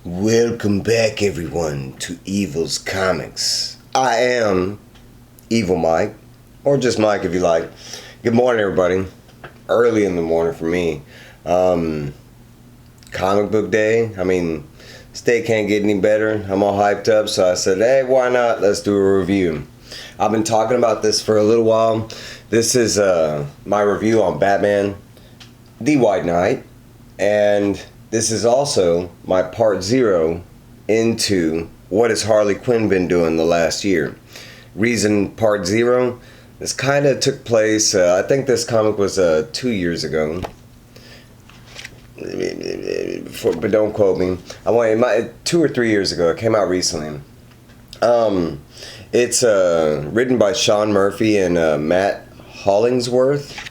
Welcome back, everyone, to Evil's Comics. I am Evil Mike, or just Mike if you like. Good morning, everybody. Early in the morning for me. Comic book day. This day can't get any better. I'm all hyped up, so I said, hey, why not? Let's do a review. I've been talking about this for a little while. This is my review on Batman, The White Knight, and this is also my part 0 into what has Harley Quinn been doing the last year. Reason part 0, this kind of took place, I think this comic was 2 years ago. But don't quote me. 2 or 3 years ago. It came out recently. It's written by Sean Murphy and Matt Hollingsworth.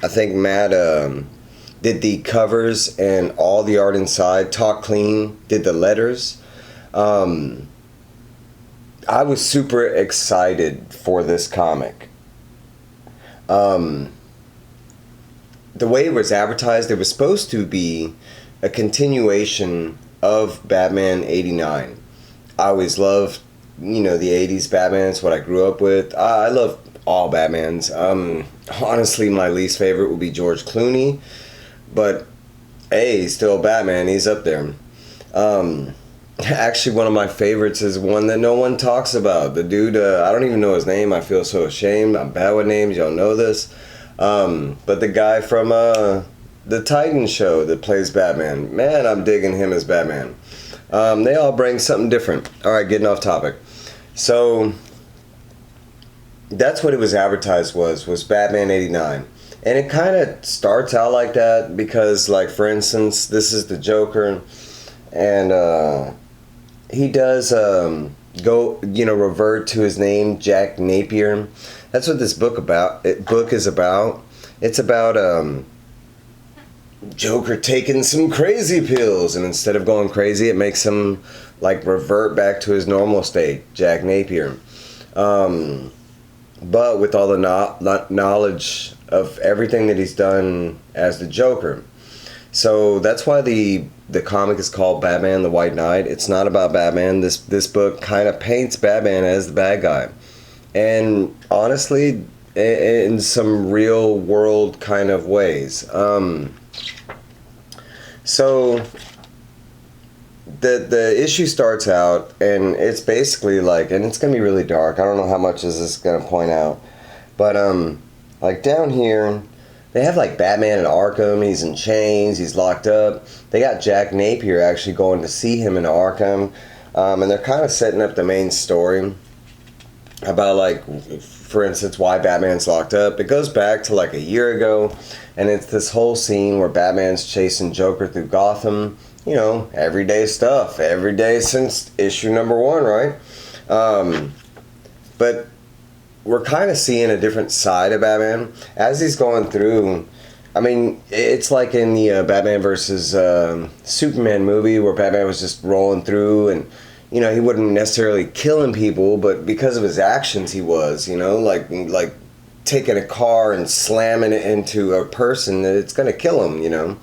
I think Matt did the covers and all the art inside. Talk Clean did the letters. I was super excited for this comic. The way it was advertised, it was supposed to be a continuation of Batman 89. I always loved, the 80s Batman. It's what I grew up with. I love all Batmans. Honestly, my least favorite would be George Clooney. But, hey, he's still Batman. He's up there. Actually, one of my favorites is one that no one talks about. The dude, I don't even know his name. I feel so ashamed. I'm bad with names. Y'all know this. But the guy from the Titans show that plays Batman. Man, I'm digging him as Batman. They all bring something different. All right, getting off topic. So, that's what it was advertised was Batman 89. And it kind of starts out like that because, like, for instance, this is the Joker, and he does revert to his name, Jack Napier. That's what this book is about. It's about Joker taking some crazy pills, and instead of going crazy, it makes him like revert back to his normal state, Jack Napier. But with all the knowledge of everything that he's done as the Joker. So that's why the comic is called Batman the White Knight. It's not about Batman. This book kind of paints Batman as the bad guy. And honestly, in some real world kind of ways. So the issue starts out, and it's basically like, and it's going to be really dark. I don't know how much is this going to point out. But, like down here, they have like Batman in Arkham. He's in chains. He's locked up. They got Jack Napier actually going to see him in Arkham. And they're kind of setting up the main story about, like, for instance, why Batman's locked up. It goes back to like a year ago. And it's this whole scene where Batman's chasing Joker through Gotham. Everyday stuff. Every day since issue number 1, right? But we're kind of seeing a different side of Batman as he's going through. It's like in the Batman versus Superman movie where Batman was just rolling through, and he wasn't necessarily killing people, but because of his actions, he was. Like taking a car and slamming it into a person that it's gonna kill him.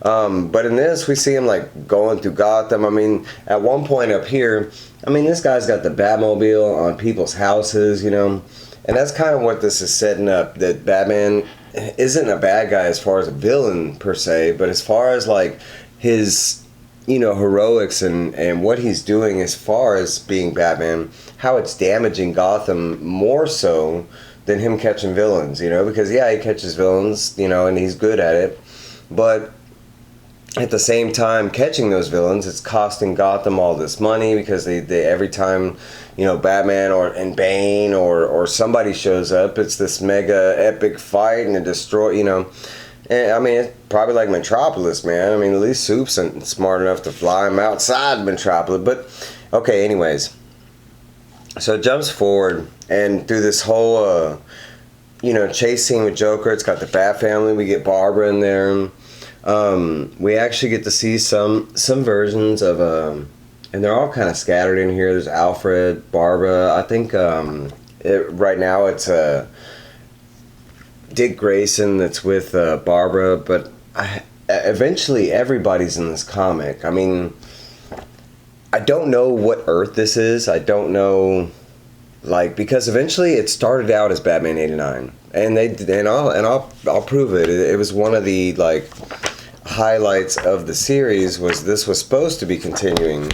But in this, we see him like going through Gotham. At one point up here, this guy's got the Batmobile on people's houses, and that's kind of what this is setting up, that Batman isn't a bad guy as far as a villain per se, but as far as like his, heroics and what he's doing as far as being Batman, how it's damaging Gotham more so than him catching villains, because yeah, he catches villains, and he's good at it, but at the same time, catching those villains, it's costing Gotham all this money because they every time, Batman and Bane or somebody shows up, it's this mega epic fight and it destroy, And it's probably like Metropolis, man. At least Soup's smart enough to fly him outside Metropolis. But okay, anyways, so it jumps forward and through this whole, chase scene with Joker. It's got the Bat family. We get Barbara in there. We actually get to see some versions of and they're all kind of scattered in here. There's Alfred, Barbara. I think right now it's Dick Grayson that's with Barbara, but eventually everybody's in this comic. I don't know what Earth this is. I don't know, like, because eventually it started out as Batman '89, and I'll prove it. It was one of the like highlights of the series was this was supposed to be continuing,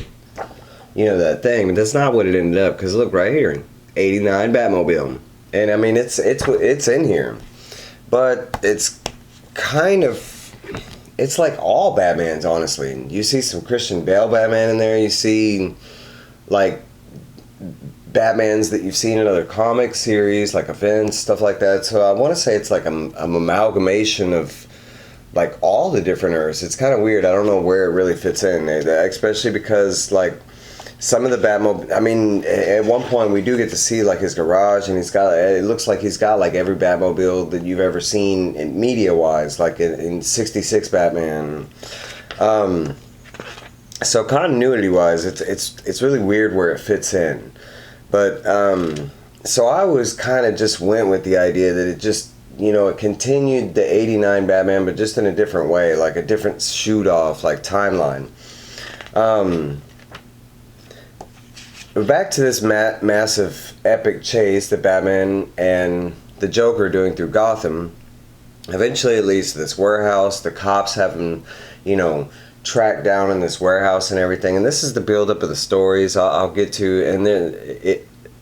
that thing, but that's not what it ended up. Because look right here, '89 Batmobile, and I mean it's in here, but it's kind of. It's like all Batmans, honestly. You see some Christian Bale Batman in there. You see, like, Batmans that you've seen in other comic series, like events, stuff like that. So I want to say it's like an amalgamation of, like, all the different Earths. It's kind of weird. I don't know where it really fits in, especially because, like, some of the Batmobile, I mean, at one point we do get to see like his garage, and it looks like he's got like every Batmobile that you've ever seen in media wise, like in '66 Batman. So continuity wise, it's really weird where it fits in, but so I was kind of just went with the idea that it just it continued the '89 Batman, but just in a different way, like a different shoot off, like timeline. Back to this massive epic chase that Batman and the Joker are doing through Gotham. Eventually it leads to this warehouse. The cops have him, tracked down in this warehouse and everything. And this is the build-up of the stories I'll get to. And then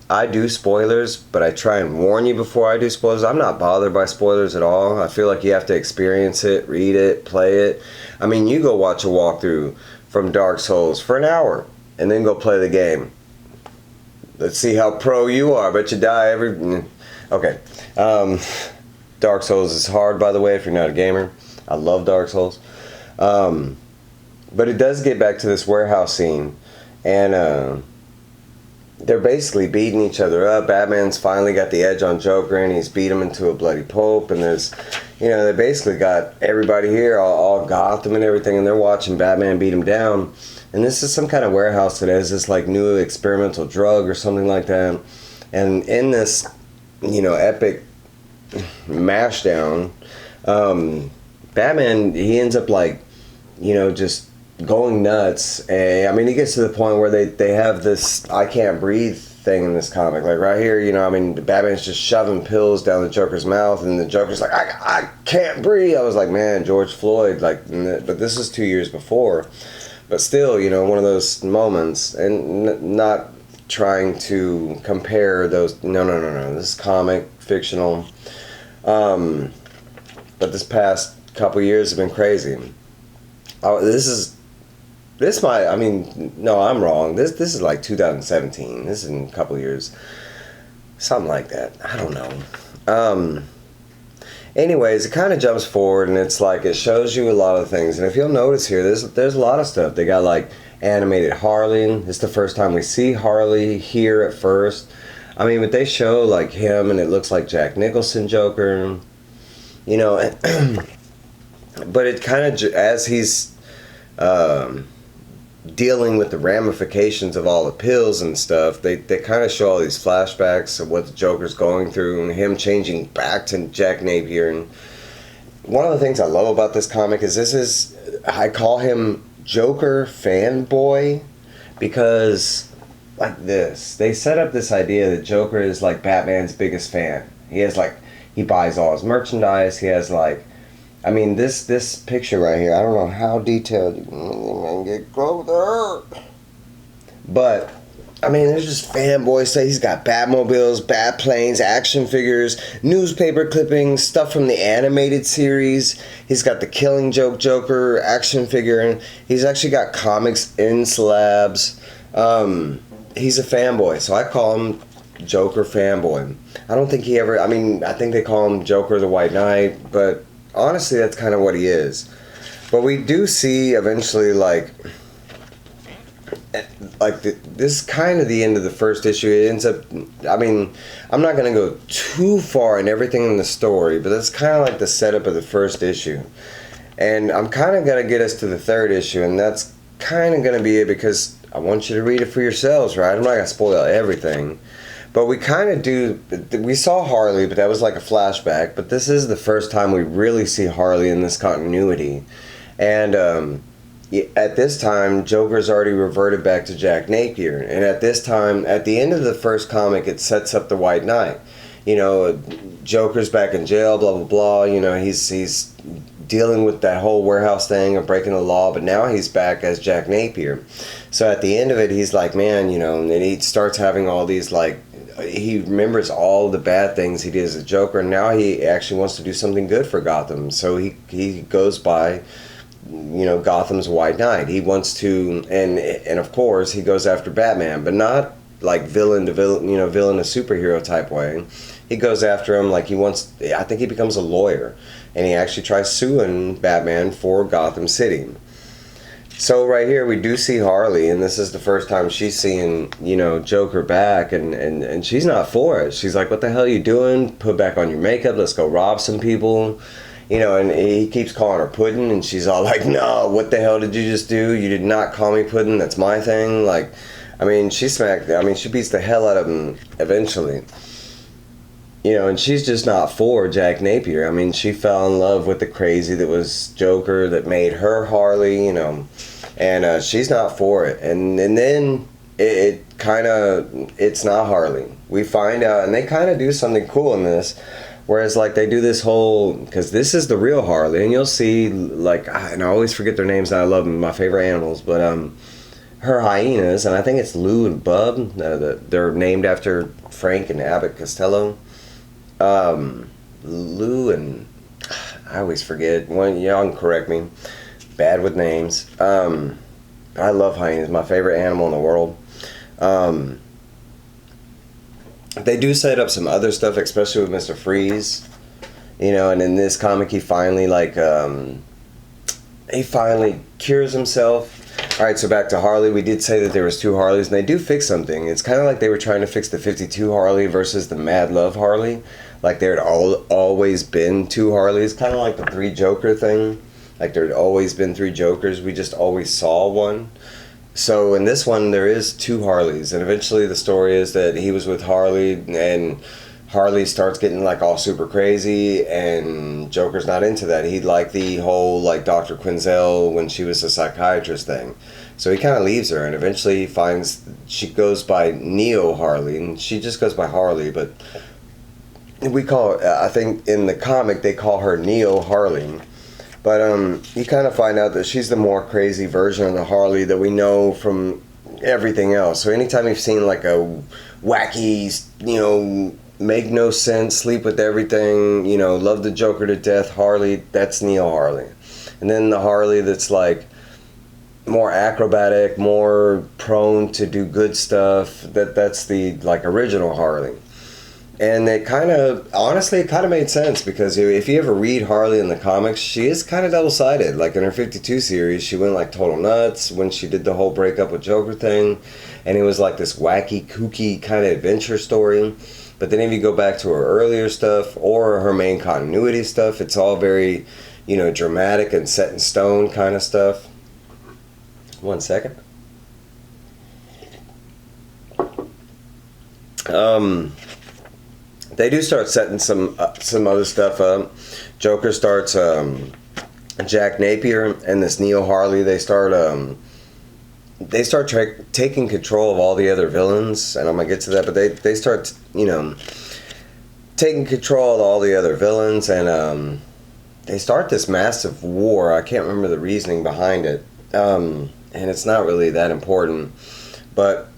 I do spoilers, but I try and warn you before I do spoilers. I'm not bothered by spoilers at all. I feel like you have to experience it, read it, play it. I mean, you go watch a walkthrough from Dark Souls for an hour and then go play the game. Let's see how pro you are. Bet you die every... Okay. Dark Souls is hard, by the way, if you're not a gamer. I love Dark Souls. But it does get back to this warehouse scene. And they're basically beating each other up. Batman's finally got the edge on Joker, and he's beat him into a bloody pulp. And there's... they basically got everybody here, all Gotham and everything, and they're watching Batman beat him down. And this is some kind of warehouse that has this like new experimental drug or something like that. And in this, epic mashdown, Batman, he ends up like, just going nuts. I mean, he gets to the point where they have this I can't breathe thing in this comic. Like right here, Batman's just shoving pills down the Joker's mouth, and the Joker's like, I can't breathe. I was like, man, George Floyd, like, but this is 2 years before. But still, one of those moments, and not trying to compare those. No. This is comic, fictional. But this past couple years have been crazy. I'm wrong. This is like 2017. This is in a couple years. Something like that. I don't know. Anyways, it kind of jumps forward, and it's like it shows you a lot of things. And if you'll notice here, there's a lot of stuff. They got like animated Harley. It's the first time we see Harley here at first. I mean, but they show like him, and it looks like Jack Nicholson Joker. But it kind of, as he's dealing with the ramifications of all the pills and stuff, they kind of show all these flashbacks of what the Joker's going through, and him changing back to Jack Napier. And one of the things I love about this comic is I call him Joker fanboy, because like this, they set up this idea that Joker is like Batman's biggest fan. He buys all his merchandise. He has like, I mean, this picture right here, I don't know how detailed you can get closer. But, I mean, there's just fanboys say he's got Batmobiles, Batplanes, action figures, newspaper clippings, stuff from the animated series. He's got the Killing Joke Joker action figure, and he's actually got comics in slabs. He's a fanboy, so I call him Joker fanboy. I don't think I think they call him Joker the White Knight, but honestly, that's kind of what he is. But we do see eventually, this is kind of the end of the first issue. It ends up, I mean, I'm not going to go too far in everything in the story, but that's kind of like the setup of the first issue. And I'm kind of going to get us to the third issue, and that's kind of going to be it, because I want you to read it for yourselves, right? I'm not going to spoil everything. But we kind of do, we saw Harley, but that was like a flashback. But this is the first time we really see Harley in this continuity. And at this time, Joker's already reverted back to Jack Napier, and at this time, at the end of the first comic, it sets up the White Knight. You know, Joker's back in jail, blah blah blah. You know, he's dealing with that whole warehouse thing of breaking the law, but now he's back as Jack Napier. So at the end of it, he's like, man, you know, and he starts having all these, like, he remembers all the bad things he did as a Joker, and now he actually wants to do something good for Gotham. So he goes by, you know, Gotham's White Knight. He wants to, and of course he goes after Batman, but not like villain to villain, you know, villain to superhero type way. He goes after him like he wants. I think he becomes a lawyer, and he actually tries suing Batman for Gotham City. So right here we do see Harley, and this is the first time she's seeing, you know, Joker back, and she's not for it. She's like, what the hell are you doing? Put back on your makeup, let's go rob some people. You know, and he keeps calling her Puddin', and she's all like, no, what the hell did you just do? You did not call me Puddin', that's my thing. Like, I mean, she beats the hell out of him eventually. You know, and she's just not for Jack Napier. I mean, she fell in love with the crazy that was Joker that made her Harley, you know, and she's not for it. And then it kind of, it's not Harley. We find out, and they kind of do something cool in this, whereas like they do this whole, because this is the real Harley, and you'll see, like, and I always forget their names, and I love them, my favorite animals, but her hyenas, and I think it's Lou and Bub, they're named after Frank and Abbott Costello. Lou and I always forget. One, y'all can correct me. Bad with names. I love hyenas. My favorite animal in the world. They do set up some other stuff, especially with Mr. Freeze. You know, and in this comic, he finally he finally cures himself. All right, so back to Harley. We did say that there was two Harleys, and they do fix something. It's kind of like they were trying to fix the 52 Harley versus the Mad Love Harley. Like there had always been two Harleys, kind of like the three Joker thing. Like there had always been three Jokers. We just always saw one. So in this one, there is two Harleys, and eventually the story is that he was with Harley, and Harley starts getting like all super crazy, and Joker's not into that. He'd like the whole like Dr. Quinzel when she was a psychiatrist thing. So he kind of leaves her, and eventually he finds she goes by Neo Harley, and she just goes by Harley, but we call her, I think in the comic they call her Neo Harley. But you kind of find out that she's the more crazy version of the Harley that we know from everything else. So anytime you've seen like a wacky, you know, make no sense, sleep with everything, you know, love the Joker to death Harley, that's Neo Harley. And then the Harley that's like more acrobatic, more prone to do good stuff, that's the like original Harley. And it kind of, honestly, it kind of made sense, because if you ever read Harley in the comics, she is kind of double-sided. Like in her 52 series, she went like total nuts when she did the whole breakup with Joker thing, and it was like this wacky, kooky kind of adventure story. But then if you go back to her earlier stuff or her main continuity stuff, it's all very, you know, dramatic and set in stone kind of stuff. 1 second. They do start setting some other stuff up. Joker starts Jack Napier and this Neo Harley. They start taking control of all the other villains, and I'm gonna get to that. But they start, you know, taking control of all the other villains, and they start this massive war. I can't remember the reasoning behind it, and it's not really that important, but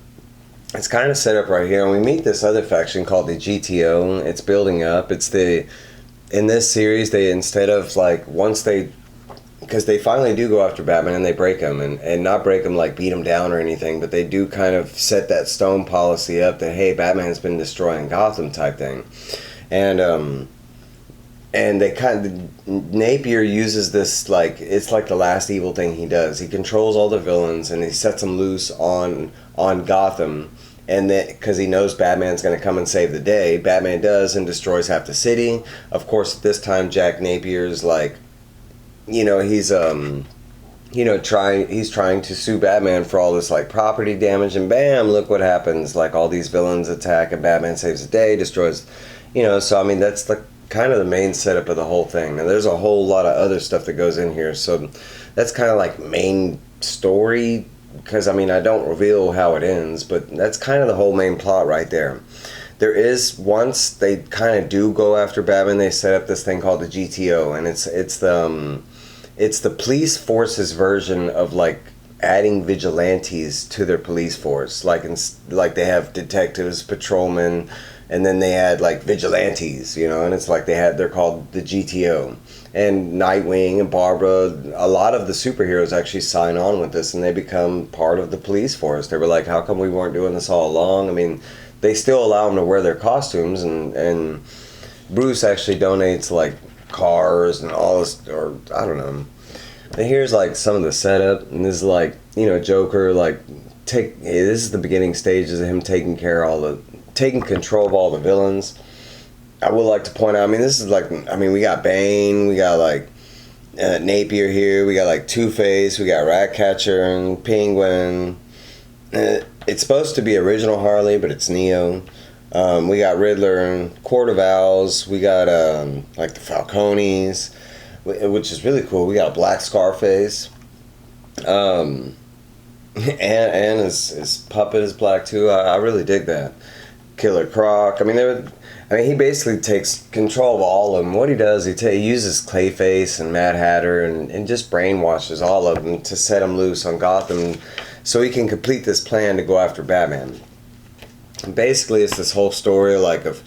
it's kind of set up right here, and we meet this other faction called the GTO. It's building up. In this series, they, instead of like, because they finally do go after Batman and they break him, and not break him like beat him down or anything, but they do kind of set that stone policy up that, hey, Batman's been destroying Gotham type thing. And they kind of, Napier uses this, like, it's like the last evil thing he does. He controls all the villains, and he sets them loose on Gotham, and then because he knows Batman's going to come and save the day, Batman does and destroys half the city. Of course, at this time Jack Napier's like, you know, he's trying to sue Batman for all this like property damage, and bam, look what happens. Like all these villains attack and Batman saves the day, destroys, you know. So I mean, that's kind of the main setup of the whole thing. Now, there's a whole lot of other stuff that goes in here, so that's kind of like main story, because I mean, I don't reveal how it ends, but that's kind of the whole main plot right there. There is, once they kind of do go after Batman, they set up this thing called the GTO, and it's the police force's version of like adding vigilantes to their police force. Like they have detectives, patrolmen, and then they add like vigilantes, you know, and it's like they're called the GTO. And Nightwing and Barbara, a lot of the superheroes actually sign on with this, and they become part of the police force. They were like, how come we weren't doing this all along? I mean, they still allow them to wear their costumes, and Bruce actually donates like cars and all this, or I don't know. And here's like some of the setup, and this is like, you know, Joker like this is the beginning stages of him taking control of all the villains. I would like to point out, I mean, this is like, I mean, we got Bane, we got like Napier here, we got like Two-Face, we got Ratcatcher and Penguin. It's supposed to be original Harley, but it's Neo. We got Riddler and Court of Owls. We got like the Falcones, which is really cool. We got Black Scarface. And his puppet is black too. I really dig that. Killer Croc. I mean, he basically takes control of all of them. What he does, he uses Clayface and Mad Hatter and just brainwashes all of them to set them loose on Gotham, so he can complete this plan to go after Batman. And basically, it's this whole story like of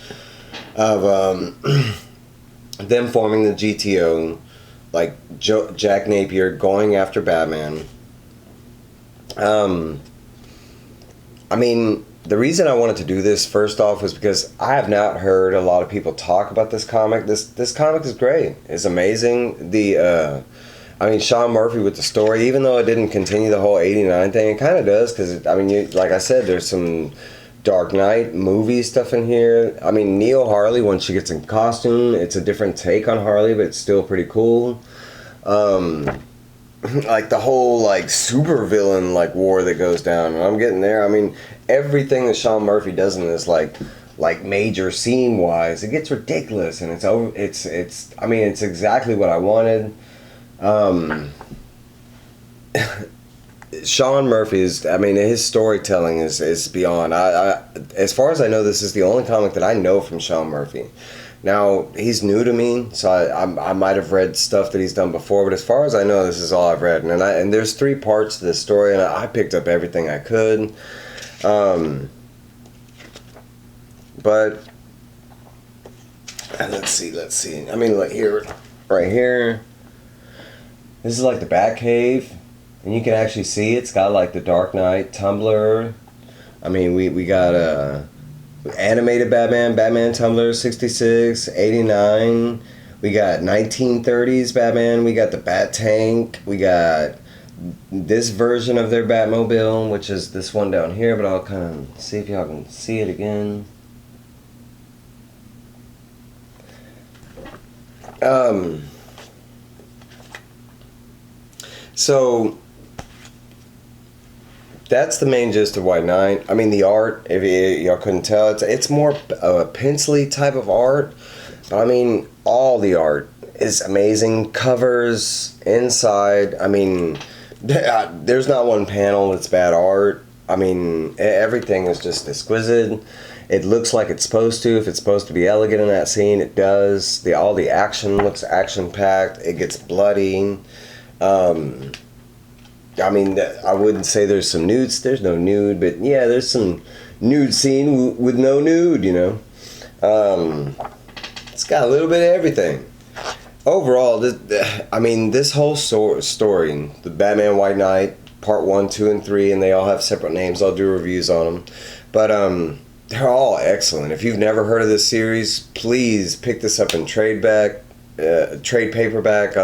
them forming the GTO, like Jack Napier going after Batman. I mean, the reason I wanted to do this first off was because I have not heard a lot of people talk about this comic. This comic is great. It's amazing. I mean, Sean Murphy with the story, even though it didn't continue the whole 89 thing, it kind of does, because, I mean, like I said, there's some Dark Knight movie stuff in here. I mean, Neo Harley, when she gets in costume, it's a different take on Harley, but it's still pretty cool. Like the whole like super villain like war that goes down, and I'm getting there. I mean, everything that Sean Murphy does in this like major scene wise, it gets ridiculous, and it's I mean, it's exactly what I wanted. Sean Murphy is, I mean, his storytelling is beyond. I as far as I know, this is the only comic that I know from Sean Murphy. Now, he's new to me, so I might have read stuff that he's done before, but as far as I know, this is all I've read. And there's 3 parts to this story, and I picked up everything I could. But let's see. I mean, like right here, this is like the Batcave, and you can actually see it's got like the Dark Knight Tumblr. I mean, we got animated Batman Tumblr 66, 89. We got 1930s Batman. We got the Bat Tank. We got this version of their Batmobile, which is this one down here, but I'll kind of see if y'all can see it again. So that's the main gist of White Knight. I mean, the art, if y'all couldn't tell, it's more a pencil-y type of art. But I mean, all the art is amazing. Covers, inside. I mean, there's not one panel that's bad art. I mean, everything is just exquisite. It looks like it's supposed to. If it's supposed to be elegant in that scene, it does. All the action looks action-packed. It gets bloody. I mean, I wouldn't say there's some nudes. There's no nude, but yeah, there's some nude scene with no nude, you know. It's got a little bit of everything. Overall, this whole story, the Batman White Knight, Part 1, 2, and 3, and they all have separate names. I'll do reviews on them. But they're all excellent. If you've never heard of this series, please pick this up in trade paperback.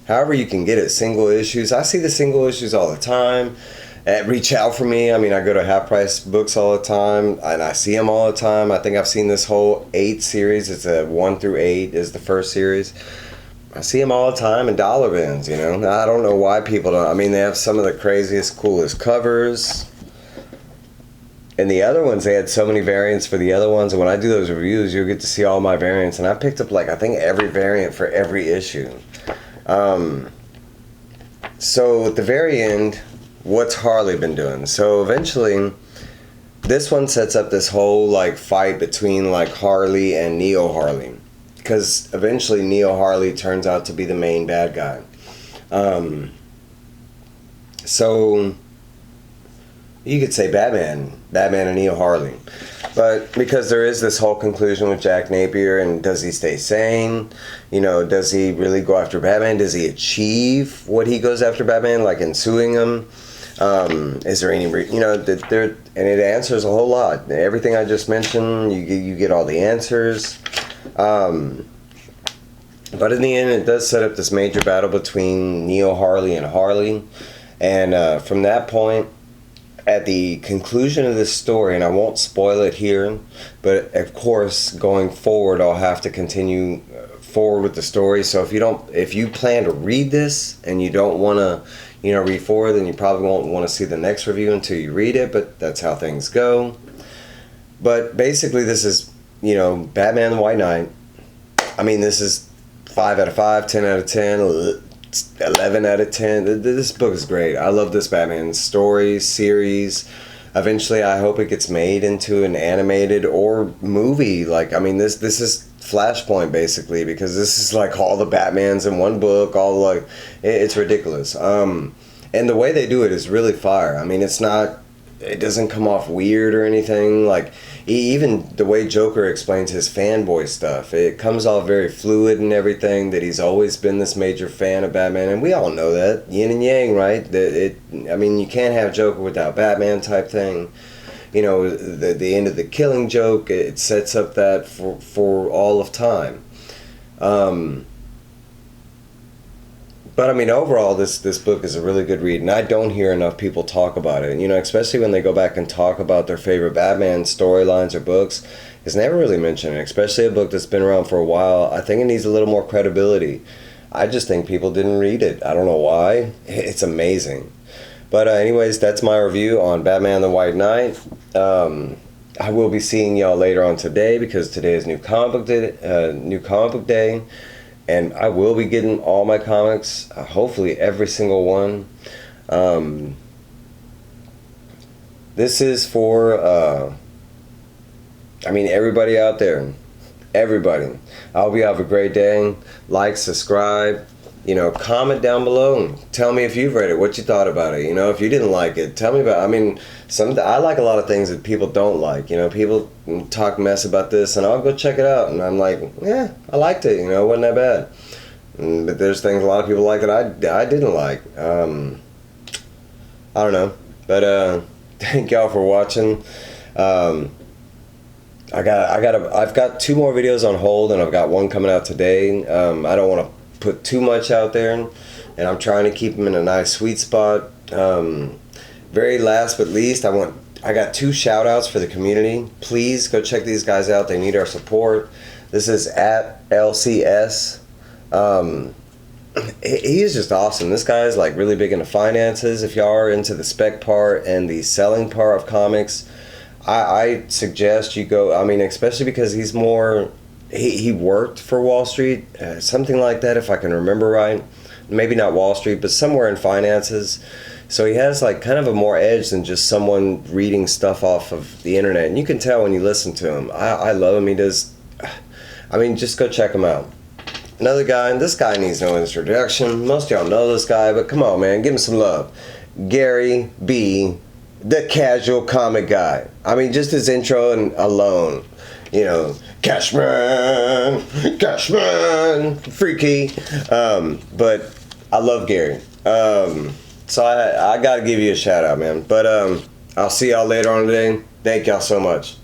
However you can get it, single issues. I see the single issues all the time. Reach out for me. I mean, I go to Half Price Books all the time, and I see them all the time. I think I've seen this whole 8 series. It's a 1 through 8 is the first series. I see them all the time in dollar bins, you know. I don't know why people don't. I mean, they have some of the craziest, coolest covers. And the other ones, they had so many variants for the other ones. And when I do those reviews, you'll get to see all my variants. And I picked up, like, I think every variant for every issue. So at the very end, what's Harley been doing? So eventually, this one sets up this whole, like, fight between, like, Harley and Neo Harley. Because eventually Neo Harley turns out to be the main bad guy. So you could say Batman and Neo Harley. But because there is this whole conclusion with Jack Napier, and does he stay sane? You know, does he really go after Batman? Does he achieve what he goes after Batman, like in suing him? Is there any, you know, there, and it answers a whole lot. Everything I just mentioned, you get all the answers. But in the end, it does set up this major battle between Neo Harley and Harley. And from that point, at the conclusion of this story, and I won't spoil it here, but of course, going forward, I'll have to continue forward with the story. So if you plan to read this and you don't want to, you know, read forward, then you probably won't want to see the next review until you read it. But that's how things go. But basically, this is, you know, Batman the White Knight. I mean, this is 5 out of 5, 10 out of 10. 11 out of 10. This book is great. I love this Batman story series. Eventually, I hope it gets made into an animated or movie. Like, I mean, this is Flashpoint basically, because this is like all the Batmans in one book. All like, it's ridiculous. And the way they do it is really fire. I mean, it doesn't come off weird or anything. Like, even the way Joker explains his fanboy stuff, it comes off very fluid and everything, that he's always been this major fan of Batman, and we all know that. Yin and yang, right? I mean, you can't have Joker without Batman type thing. You know, the end of the Killing Joke, it sets up that for all of time. But I mean, overall, this book is a really good read, and I don't hear enough people talk about it. You know, especially when they go back and talk about their favorite Batman storylines or books, it's never really mentioned. Especially a book that's been around for a while. I think it needs a little more credibility. I just think people didn't read it. I don't know why. It's amazing. But anyways, that's my review on Batman the White Knight. I will be seeing y'all later on today, because today is New Comic Book Day. And I will be getting all my comics, hopefully every single one. This is for, I mean, everybody out there. Everybody. I hope you have a great day. Like, subscribe. You know, comment down below. Tell me if you've read it, what you thought about it. You know, if you didn't like it, tell me about it. I mean, I like a lot of things that people don't like. You know, people talk mess about this, and I'll go check it out. And I'm like, yeah, I liked it. You know, it wasn't that bad. But there's things a lot of people like that I didn't like. I don't know. But thank y'all for watching. I've got 2 more videos on hold, and I've got one coming out today. I don't want to put too much out there, and I'm trying to keep them in a nice sweet spot. Very last but least, I got 2 shout outs for the community. Please go check these guys out. They need our support. This is at LCS. He is just awesome. This guy is like really big into finances. If y'all are into the spec part and the selling part of comics, I suggest you go. I mean, especially because he's more, he worked for Wall Street, something like that, if I can remember right. Maybe not Wall Street, but somewhere in finances. So he has like kind of a more edge than just someone reading stuff off of the internet. And you can tell when you listen to him. I love him. He does, I mean, just go check him out. Another guy, and this guy needs no introduction. Most of y'all know this guy, but come on, man, give him some love. Gary B, the casual comic guy. I mean, just his intro and alone. You know, Cashman, freaky. But I love Gary. So I gotta give you a shout out, man. But I'll see y'all later on today. Thank y'all so much.